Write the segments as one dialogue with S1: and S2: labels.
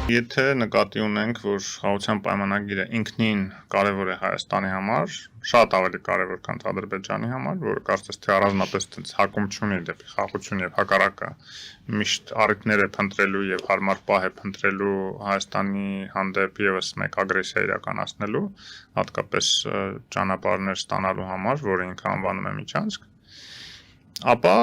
S1: Եթե նկատի ունենք, որ խաղաղության պայմանագիրը ինքնին կարևոր է Հայաստանի համար, շատ ավելի կարևոր, քան Ադրբեջանի համար, որը կարծես թե առանձնապես հակում չունի դեպի խաղաղություն եւ հակառակը միշտ առիթներ է փնտրելու եւ հարմար պահ է փնտրելու Հայաստանի հանդեպ եւս մեկ ագրեսիա իրականացնելու, հատկապես ճանապարհներ ստանալու համար, որը ինքը անվանում է միջանցք, ապա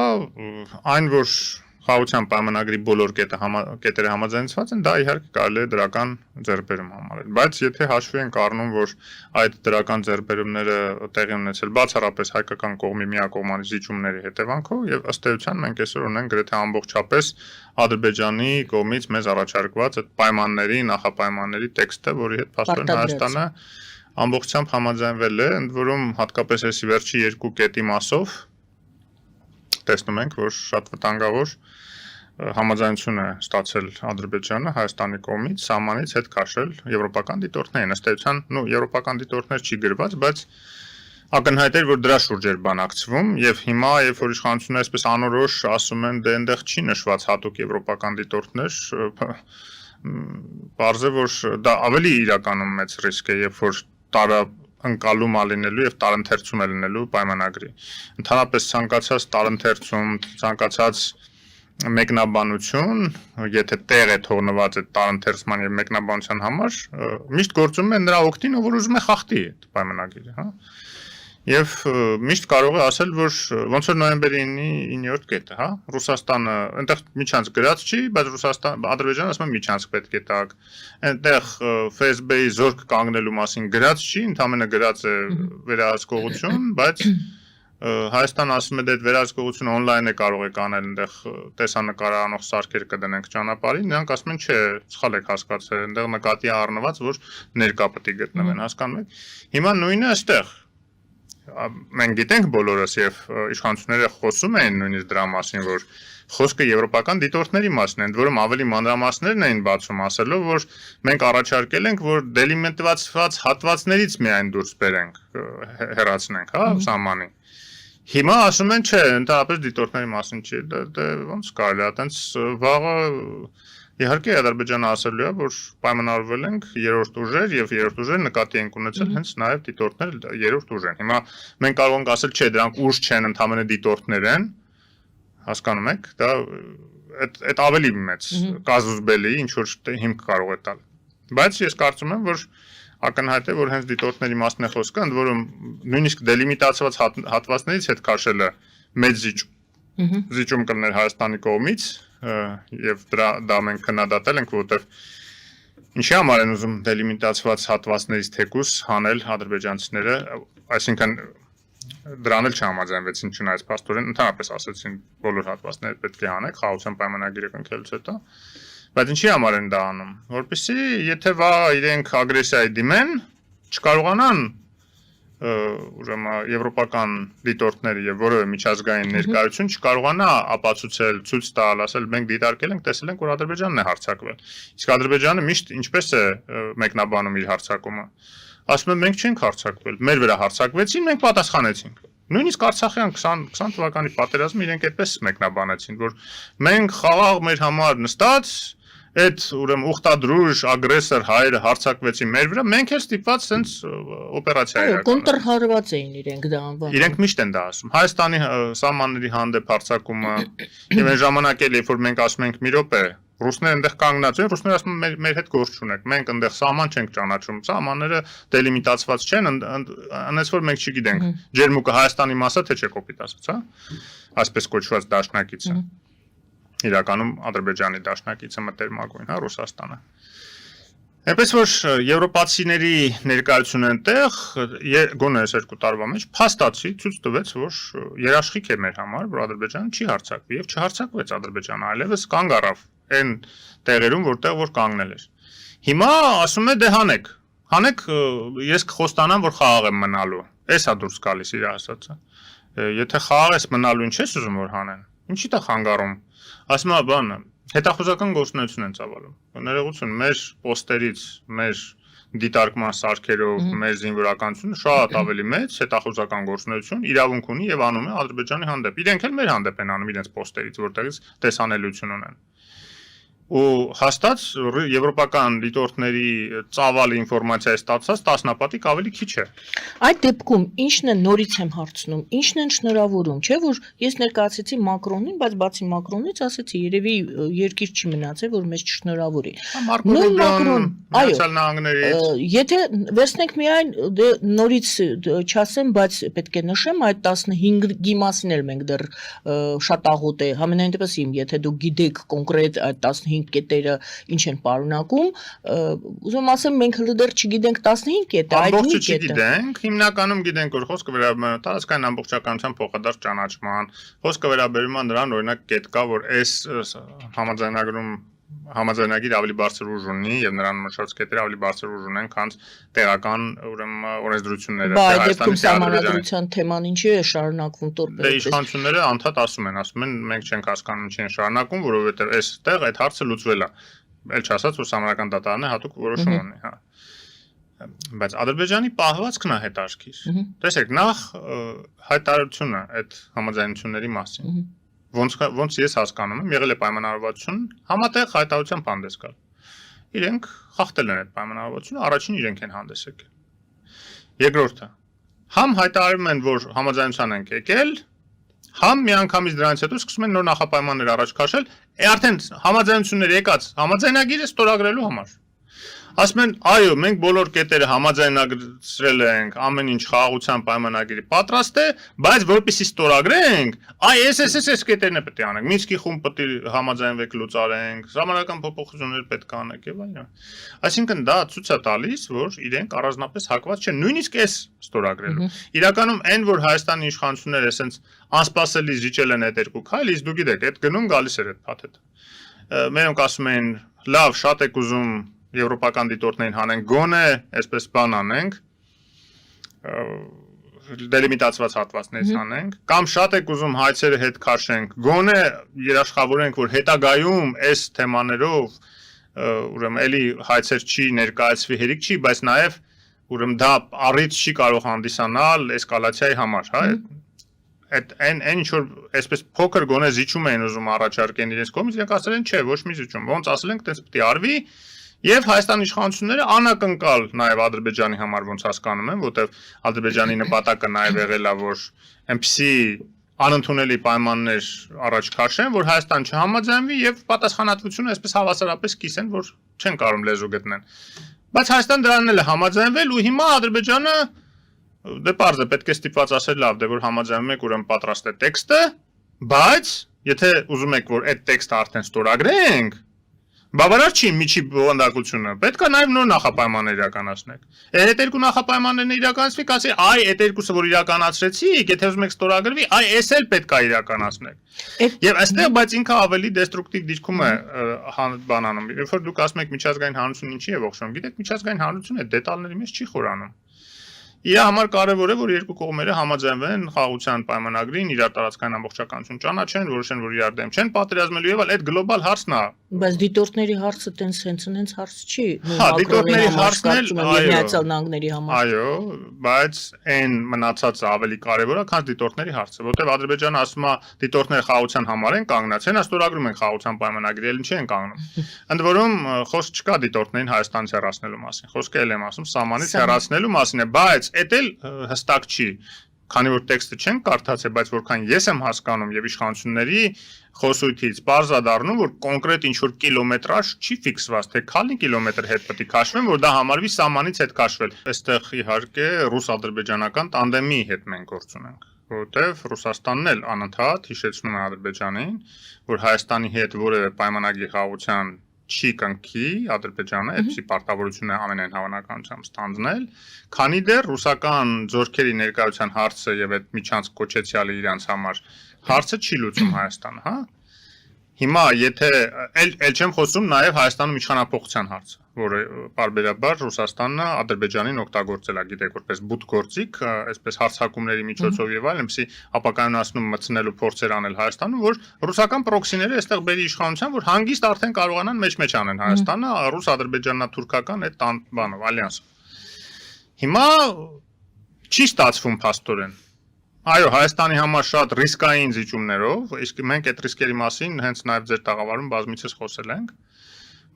S1: այն, որ խաղաղության պայմանագրի բոլոր կետերը համաձայնեցված են, դա իհարկե կարելի է դրական ձեռքբերում համարել, բայց եթե հաշվի ենք առնում, որ այդ դրական ձեռքբերումները տեղի ունեցել բացառապես հայկական կողմի միակողմանի զիջումների հետևանքով եւ ըստ էության մենք այսօր ունենք գրեթե ամբողջապես Ադրբեջանի կողմից մեզ առաջարկված այդ պայմանների, նախապայմանների տեքստը, որի հետ փաստորեն Հայաստանը ամբողջությամբ համաձայնվել է, ընդ որում հատկապես այս վերջի երկու կետի մասով տեսնում ենք, որ շատ վտանգավոր համաձայնություն է ստացել Ադրբեջանը Հայաստանի կողմից սահմանից հետ քաշել եվրոպական դիտորդներին, ըստ էության, եվրոպական դիտորդներ չի գրված, բայց ակնհայտ էր, որ դրա շուրջ էր բանակցվում եւ հիմա, երբ որ իշխանությունները այսպես անորոշ ասում են, դե այնտեղ չի նշված հատուկ եվրոպական դիտորդներ, պարզ է, որ դա ավելի իրականում մեծ ռիսկ է, երբ որ տարա ընկալում ալինելու եւ տարընթերցում է լինելու պայմանագրի։ Ընդհանրապես ցանկացած տարընթերցում, ցանկացած մեկնաբանություն, եթե տեղ է թողնված այդ տարընթերցման եւ մեկնաբանության համար, միշտ գործում է նրա օգտին, ով որ ուզում է խախտի այդ պայմանագիրը, հա։ Եվ միշտ կարող է ասել, որ ոնց որ նոյեմբերի 9-րդ կետը, հա, Ռուսաստանը այնտեղ միջանցք գրած չի, բայց Ադրբեջանը ասում է միջանցք պետք է տակ։ Այնտեղ ՖՍԲ-ի զորք կանգնելու մասին գրած չի, ընդհանրապես գրած է վերահսկողություն, բայց Հայաստանը ասում է, դե այդ վերահսկողությունը on-line է կարող եք անել, այնտեղ տեսանկարահանող սարքեր կդնենք ճանապարհին, նրանք ասում են, չէ, սխալ եք հասկացել, այնտեղ նկատի առնված, որ ներկա պետք է գտնվեն, հասկանում եք։ Հիմա նույնը այստեղ մենք գիտենք բոլորս եւ իշխանությունները խոսում են նույնիսկ դրա մասին, որ խոսքը եվրոպական դիտորդների մասն է, ընդ որում ավելի մանրամասներն էին բացում ասելով, որ մենք առաջարկել ենք, որ դելիմիտված հատվածներից միայն դուրս բերենք, հեռացնենք, հա, սահմանի։ Հիմա ասում են, չէ, ընդհանրապես դիտորդների մասին չի, դա ոնց կարելի է, այտենց վաղը իհարկե Ադրբեջանը ասելու է, որ պայմանավորվել ենք երրորդ ուժեր եւ երրորդ ուժերը նկատի ենք ունեցել հենց նաեւ դիտորդներ երրորդ ուժ են։ Հիմա մենք կարող ենք ասել, չէ, դրանք ուժ չեն, ընդհանրապես դիտորդներ են, հասկանում եք, դա այդ ավելի մեծ կազուզբելի ինչ որ հիմք կարող է տալ։ Բայց ես կարծում եմ, որ ակնհայտ է, որ հենց դիտորդների մասն է խոսքը, ընդ որում նույնիսկ դելիմիտացված հատվածներից հետ քաշելը մեծ զիջում կլներ Հայաստանի կողմից եւ դա մենք քննադատել ենք, որովհետեւ ինչի համար են ուզում դելիմիտացված հատվածներից թեկուս հանել ադրբեջանցիները, այսինքն դրան էլ չհամաձայնվեցին չնայած փաստորեն ընդհանրապես ասացին բոլոր հատվածները պետք է հանեք խաղաղության պայմանագիրը կնքելուց հետո, բայց ինչի համար են դա անում, որպեսզի եթե վա իրենք ագրեսիայի դիմեն, չկարողանան ուրեմն եվրոպական դիտորդները եւ որևէ միջազգային ներկայություն չկարողանա ապացուցել, ցույց տալ, ասել մենք դիտարկել ենք, տեսել ենք, որ Ադրբեջանն է հարձակվել։ Իսկ Ադրբեջանը միշտ ինչպես է մեկնաբանում իր հարձակումը։ Ասում են մենք չենք հարձակվել, մեր վրա հարձակվեցին, մենք պատասխանեցինք։ Նույնիսկ Արցախյան 20 թվականի պատերազմը իրենք այդպես մեկնաբանեցին, որ մենք խաղաղ մեր համար նստած այդ ուրեմն ուխտադրուժ ագրեսոր հայերը հարձակվեցին մեր վրա, մենք էլ ստիպված sense օպերացիա
S2: իրականացնել։ Կոնտրհարված էին իրենք դա անվանում։
S1: Իրենք միշտ են դա ասում։ Հայաստանի սահմանների հանդեպ հարձակումը եւ այն ժամանակ էլ երբ որ մենք ասում ենք մի րոպե, ռուսները այնտեղ կանգնած են, ռուսները ասում են մեր հետ գործ չունեք, մենք այնտեղ սահման չենք ճանաչում, սահմանները դելիմիտացված չեն, այնպես որ մենք չգիտենք, ջերմուկը Հայաստանի մասը թե չէ կոպիտ ասած, հա, այսպես կոչված դաշնակիցը։ Իրականում Ադրբեջանի դաշնակիցը մտերմագույն, հա, Ռուսաստանը։ Այնպես որ եվրոպացիների ներկայությունը այնտեղ գոնե այս երկու տարվա մեջ փաստացի ցույց տվեց, որ երաշխիք է մեր համար, որ Ադրբեջանը չի հարձակվի եւ չհարձակվեց Ադրբեջանը, այլևս կանգ առավ այն տեղերում, որտեղ որ կանգնել էր։ Հիմա ասում է դե հանեք, ես կխոստանամ, որ խաղաղ եմ մնալու։ Էսա դուրս գալիս իր ասածը։ Եթե խաղաղ ես մնալու, ինչ ես ուզում որ հանեն։ Ինչի՞ դա խանգարում։ Ասում է բանը, հետախուզական գործունեություն են ծավալում։ Ներողություն, մեր պոստերից, մեր դիտարկման սարքերով, մեր զինվորականությունը շատ ավելի մեծ հետախուզական գործունեություն իրավունք ունի եւ անում է Ադրբեջանի հանդեպ։ Իրենք էլ մեր հանդեպ են անում իրենց պոստերից, որտեղից տեսանելիություն ունեն։ ու հաստատ եվրոպական դիտորդների ծավալի ինֆորմացիա ստացած տասնապատիկ ավելի քիչ է։
S2: Այդ դեպքում ինչն է նորից եմ հարցնում, ինչն են շնորհավորում, չէ՞ որ ես ներկայացեցի Մակրոնին, բայց բացի Մակրոնից ասեցի երևի երկիր չի մնացել, որ մեզ չշնորհավորի։
S1: Մակրոն, Միացյալ Նահանգներից։
S2: Եթե վերցնենք միայն նորից չասեմ, բայց պետք է նշեմ, այդ 15-ի մասին էլ մենք դեռ շատ աղոտ է, համենայն դեպս եթե դուք գիտեք կոնկրետ այդ 15 կետերը ինչ են պարունակում, ուզում ասեմ մենք հələ դեռ չգիտենք 15 կետը, այդ մի կետը։
S1: Չգիտենք, հիմնականում գիտենք, որ խոսքը վերաբերում է տարածքային ամբողջականության փոխադարձ ճանաչման, խոսքը վերաբերում է նրան, օրինակ կետ կա, որ այս համաձայնագիր ավելի բարձր ուժ ունի եւ նրան մշած կետերը ավելի բարձր ուժ ունեն, քան տեղական ուրեմն օրենսդրությունները։
S2: Բայց դեպքում համանadrության թեման ինչի է շարունակվում տորպեդել։
S1: Դե իշխանությունները անդադ ասում են մենք չենք հասկանում ինչի են շարունակում, որովհետեւ այստեղ այդ հարցը լուծվել է։ Էլ չասած, որ համանական դատարանը հատուկ որոշում ունի, հա։ Բայց Ադրբեջանի պահվածքն է հետարքիր։ Տեսեք, նախ հայտարարությունը այդ համաձայնությունների մասին։ Ոնց ես հասկանում եմ, եղել է պայմանավորվածություն, համատեղ հայտարարության հանդես գալ։ Իրենք խախտել են այդ պայմանավորվածությունը, առաջին իրենք են հանդես եկել։ Երկրորդը, համ հայտարարում են, որ համաձայնության են եկել, համ միանգամից դրանից հետո սկսում են նոր նախապայմաններ առաջ քաշել, արդեն համաձայնություններ եկած համաձայնագիրը ստորագրելու համար։ Ասում են, այո, մենք բոլոր կետերը համաձայնագրել ենք, ամեն ինչ խաղաղության պայմանագիրի պատրաստ է, բայց որպեսզի ստորագրենք, այս կետերն է պետք է անենք, Մինսկի խումբ պետք է համաձայնվեք լուծարենք, ժամանական փոփոխություններ պետք է անենք եւ այլն։ Այսինքն դա ցույց է տալիս, որ իրենք առանձնապես հակված չեն, նույնիսկ այս ստորագրելու։ Իրականում այն, որ Հայաստանի իշխանությունները այսպես անսպասելի զիջել են այդ երկու քայլ, իսկ դու գիտեք, այդ գնում գալիս էր այդ փաթեթը։ Մենոնք ասում են, լավ, շատ եք ուզում եվրոպական դիտորդներին հանենք, գոնե այսպես բան անենք, դելիմիտացված հատվածներից հանենք, կամ շատ եք ուզում հայցերը հետ քաշենք, գոնե երաշխավորենք, որ հետագայում այս թեմաներով ուրեմն էլի հայցեր չի ներկայացվի հերիք չի, բայց նաև ուրեմն դա առիթ չի կարող հանդիսանալ էսկալացիայի համար, հա, այն ինչ որ այսպես փոքր գոնե զիջում էին ուզում առաջարկեն իրենց կողմից, իրենք ասել են, չէ, ոչ մի զիջում, ոնց ասել ենք, տենց պետք է արվի։ Եվ Հայաստանի իշխանությունները անակնկալ նաև Ադրբեջանի համար ոնց հասկանում են, որտեղ Ադրբեջանի նպատակը նաև եղել է, որ այնպիսի անընդունելի պայմաններ առաջ քաշեն, որ Հայաստան չհամաձայնվի եւ պատասխանատվությունը այսպես հավասարապես կիսեն, որ չեն կարող լեզու գտնեն։ Բայց Հայաստան դրանն էլ է համաձայնվել ու հիմա Ադրբեջանը դե պարզ է, պետք է ստիպված ասել լավ, դե որ համաձայնում եք, ուրեմն պատրաստ է տեքստը, բայց եթե ուզում եք, որ այդ տեքստը արդեն ստորագրենք, բավարար չի միջի բովանդակությունը, պետք է նաև նոր նախապայմաններ իրականացնեք։ Այդ երկու նախապայմաններն իրականացվի, կասի, այ այդ երկուսը որ իրականացրեցիք, եթե ուզում եք ստորագրվի, այ էս էլ պետք է իրականացնեք։ Եվ այստեղ բայց ինքը ավելի դեստրուկտիվ դիրքում է բանանում։ Երբ որ դուք ասում եք միջազգային հանրություն ինչի է ողջունում, գիտեք, միջազգային հանրությունը դետալների մեջ չի խորանում։ Իր համար կարևոր է, որ երկու կողմերը համաձայնվեն խաղաղության պայմանագրին, իրար տարածքային ամբողջականություն ճանաչեն, որոշեն, որ իրար դեմ չեն պատերազմելու եւ այդ գլոբալ հարցն է։
S2: Բայց դիտորդների հարցը տենց հարց չի։
S1: Հա, դիտորդների հարցն էլ
S2: Միացյալ Նահանգների համար։
S1: Այո, բայց այն մնացածը ավելի կարևոր է, քան դիտորդների հարցը, որտեղ Ադրբեջանը ասում է դիտորդները խաղաղության համար են կանգնած, հենա ստորագրում են խաղաղության պայմանագրի, ել ինչի են կանգնում։ Ընդ որում խոսք չկա դիտորդներին Հայաստանից հեռացնելու մասին։ Խոսքը ել եմ ասում, սահմանից հեռացնելու մասին է, բայց Էդ էլ հստակ չի, քանի որ տեքստը չեն կարդացել, բայց որքան ես եմ հասկանում եւ իշխանությունների խոսույթից բարձր դառնում, որ կոնկրետ ինչ-որ կիլոմետրաժ չի ֆիքսված, թե քանի կիլոմետր հետ պետք է քաշվեն, որ դա համարվի սահմանից հետ քաշվել։ Այստեղ իհարկե ռուս-ադրբեջանական տանդեմի հետ մենք գործ ունենք, որովհետեւ Ռուսաստանն էլ անընդհատ հիշեցնում է Ադրբեջանին, որ Հայաստանի հետ որևէ պայմանագրի խաղաղության չի կնքի Ադրբեջանը, այդպիսի պարտավորություն է ամենայն հավանականությամբ ստանձնել, քանի դեռ ռուսական ձորքերի ներկայության հարցը եւ այդ միջանցք կոչեցյալը իրանց համար հարցը չի լուծում Հայաստանը, հա։ Հիմա եթե էլ չեմ խոսում նաև Հայաստանում իշխանափոխության հարցը, որը բարբերաբար Ռուսաստանը Ադրբեջանին օգտագործել է, գիտեք, որպես բութ գործիք, այսպես հարձակումների միջոցով եւ այլն, այնպեսի ապակայունացնում մտցնելու փորձեր անել Հայաստանում, որ ռուսական պրոքսիները այստեղ բերի իշխանության, որ հանգիստ արդեն կարողանան մեջ անեն Հայաստանը, ռուս-ադրբեջանա-թուրքական այդ բանով ալյանսը։ Հիմա չի ստացվում փաստորեն։ Այո, Հայաստանի համար շատ ռիսկային զիջումներով, իսկ մենք այդ ռիսկերի մասին հենց նաև ձեր տաղավարում բազմիցս խոսել ենք,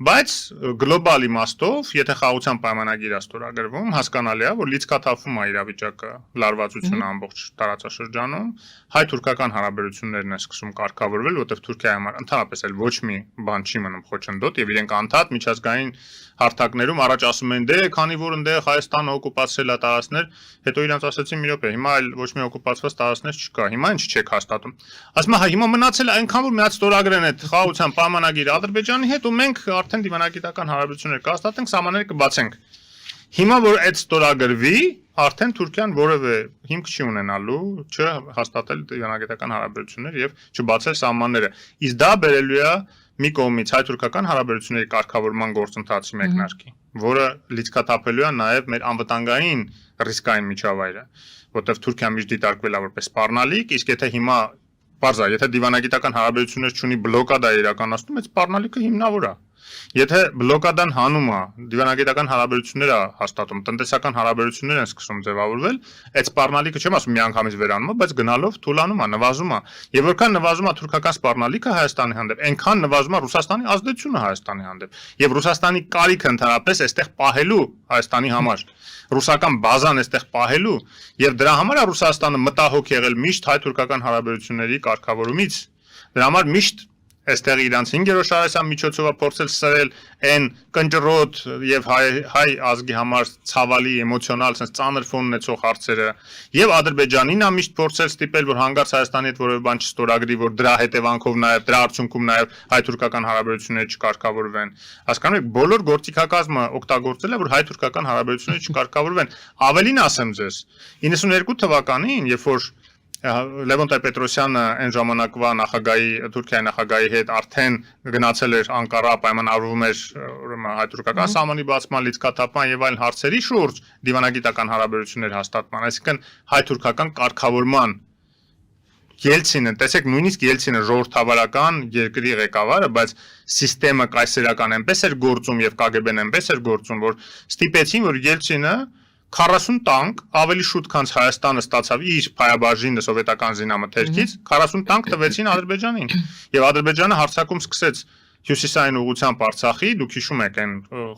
S1: բայց գլոբալ իմաստով, եթե խաղաղության պայմանագիր է ստորագրվում, հասկանալի է, որ լիցքաթափվում է իրավիճակը, լարվածությունը ամբողջ տարածաշրջանում, հայ-թուրքական հարաբերություններն են սկսում կարգավորվել, որտեղ Թուրքիայի համար ընդհանրապես էլ ոչ մի բան չի մնում խոչընդոտ եւ իրենք անդադ միջազգային հարթակներում առաջ ասում են դե քանի որ այնտեղ Հայաստանը օկուպացրել է տարածքներ, հետո իրանց ասացին մի րոպե, հիմա այլ ոչ մի օկուպացված տարածքներ չկա, հիմա ինչ չեք հաստատում։ Ասում է, հիմա մնացել է այնքան որ միած ստորագրեն այդ խաղաղության պայմանագիրը Ադրբեջանի հետ ու մենք արդեն դիվանագիտական հարաբերություններ կհաստատենք, սահմանները կբացենք։ Հիմա որ այդ ստորագրվի, արդեն Թուրքիան որևէ հիմք չի ունենալու չհաստատել դիվանագիտական հարաբերություններ եւ չբացել սահմանները։ Իսկ դա բերելու է մի կողմից հայ-թուրքական հարաբերությունների կարգավորման գործընթացի մեկնարկի, որը լիցքաթափելու է նաև մեր անվտանգային ռիսկային միջավայրը, որտեղ Թուրքիան միշտ դիտարկվել է որպես սպառնալիք, իսկ եթե հիմա բարձր, եթե դիվանագիտական հարաբերություններ չունի բլոկադա իրականացնում, այդ սպառնալիքը հիմնավոր է։ Եթե բլոկադան հանում է, դիվանագիտական հարաբերություններ է հաստատում, տնտեսական հարաբերություններ են սկսում ձևավորվել, այդ սպառնալիքը չեմ ասում միանգամից վերանում է, բայց գնալով թուլանում է, նվազում է։ Եվ որքան նվազում է թուրքական սպառնալիքը Հայաստանի հանդեպ, այնքան նվազում է Ռուսաստանի ազդեցությունը Հայաստանի հանդեպ։ Եվ Ռուսաստանի կարիքը ընդհանրապես այստեղ պահելու Հայաստանի համար, ռուսական բազան այստեղ պահելու, եւ դրա համար է Ռուսաստանը մտահոգ եղել միշտ հայ-թուրքական հարաբերությունների կարգավորումից։ Դրա համար միշտ այստեղ իրանց 5-րդ շարասյան միջոցով փորձել սրել այն կնճռոտ եւ հայ ազգի համար ցավալի էմոցիոնալ sense ծանր ֆոն ունեցող հարցերը եւ Ադրբեջանին է միշտ փորձել ստիպել որ հանգարց Հայաստանի հետ որևէ բան չստորագրի որ դրա հետևանքով նաեւ դրա արդյունքում նաեւ հայ-թուրքական հարաբերությունները չկարգավորվեն հասկանում եք բոլոր գործիքակազմը օգտագործել է որ հայ-թուրքական հարաբերությունները չկարգավորվեն ավելին ասեմ ձեզ 92 թվականին երբ որ Լևոն Տեր-Պետրոսյանը այն ժամանակվա նախագահի Թուրքիայի նախագահի հետ արդեն գնացել էր Անկարա պայմանավորվում էր ուրեմն հայ-թուրքական սահմանի բացման լիցքաթափման եւ այլ հարցերի շուրջ դիվանագիտական հարաբերություններ հաստատման, այսինքն հայ-թուրքական կարգավորման Ելցինը, տեսեք նույնիսկ Ելցինը ժողովրդավարական երկրի ղեկավարը, բայց սիստեմը կայսերական այնպես էր գործում եւ KGB-ն այնպես էր գործում, որ ստիպեցին որ Ելցինը 40 տանկ ավելի շուտ քան Հայաստանը ստացավ իր փայաբաժինը սովետական զինամթերքից 40 տանկ տվեցին Ադրբեջանին եւ Ադրբեջանը հարձակում սկսեց հյուսիսային ուղղությամբ Արցախի դուք հիշում եք այն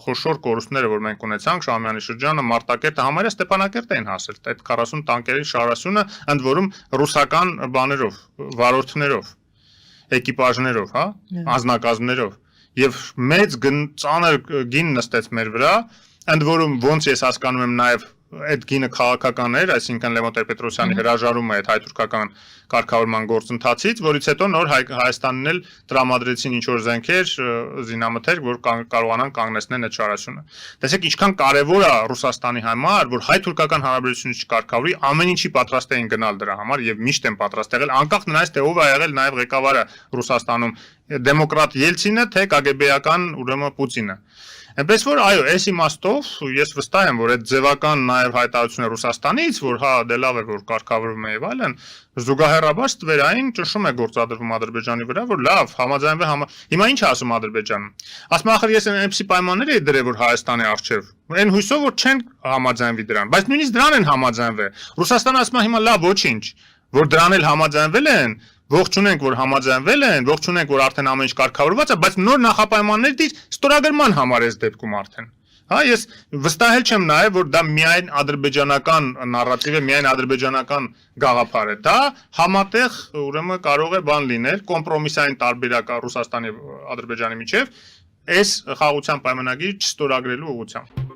S1: խոշոր կորուստները որ մենք ունեցանք Շահումյանի շրջանը Մարտակերտը համարյա Ստեփանակերտ էին հասել այդ 40 տանկերի շարասյունը ընդ որում ռուսական բաներով վարորդներով էկիպաժներով հա անձնակազմներով եւ մեծ ծանր գին նստեց մեր վրա ընդ որում ոնց ես հասկանում եմ նաև այդ գինը քաղաքական էր, այսինքն Լևոն Տեր-Պետրոսյանի հրաժարումը այդ հայ-թուրքական կարգավորման գործընթացից, որից հետո նոր Հայաստանին էլ տրամադրեցին ինչ-որ զենքեր, զինամթերք, որ կարողանան կանգնեցնել այդ շարասյունը։ Տեսեք, ինչքան կարևոր է Ռուսաստանի համար, որ հայ-թուրքական հարաբերությունները չկարգավորի, ամեն ինչի պատրաստ էին գնալ դրա համար եւ միշտ են պատրաստ եղել, անկախ նրանից թե ով է եղել նաեւ ղեկավարը Ռուսաստանում, դեմոկրատ Ելցինը, թե KGB-ական ուրեմն Պուտինը։ Այնպես որ այո, այս իմաստով ես վստահ եմ, որ այդ ձևական նաև հայտարարությունը Ռուսաստանից, որ հա դե լավ է որ կարգավորվում է եւ այլն, զուգահեռաբար ստվերային ճնշում է գործադրվում Ադրբեջանի վրա, որ լավ, համաձայնվի հիմա ինչ ասում Ադրբեջանը։ Ասում ախր ես այնպեսի պայմաններ էի դրել որ Հայաստանի արժեվ։ Այն հույսով որ չեն համաձայնվի դրան, բայց նույնիսկ դրան են համաձայնվել։ Ռուսաստանը ասում է հիմա լավ ոչինչ, որ դրան էլ համաձայնվել են Ողջունենք որ համաձայնվել են, ողջունենք որ արդեն ամեն ինչ կարգավորված է, բայց նոր նախապայմանների ստորագրման համար էս դեպքում արդեն։ Հա, ես վստահել չեմ նաև որ դա միայն ադրբեջանական նարատիվ է, միայն ադրբեջանական գաղափար է։ Դա համատեղ ուրեմն կարող է բան լինել, կոմպրոմիսային տարբերակ Ռուսաստանի եւ Ադրբեջանի միջեւ այս խաղաղության պայմանագիրը չստորագրելու ուղղությամբ։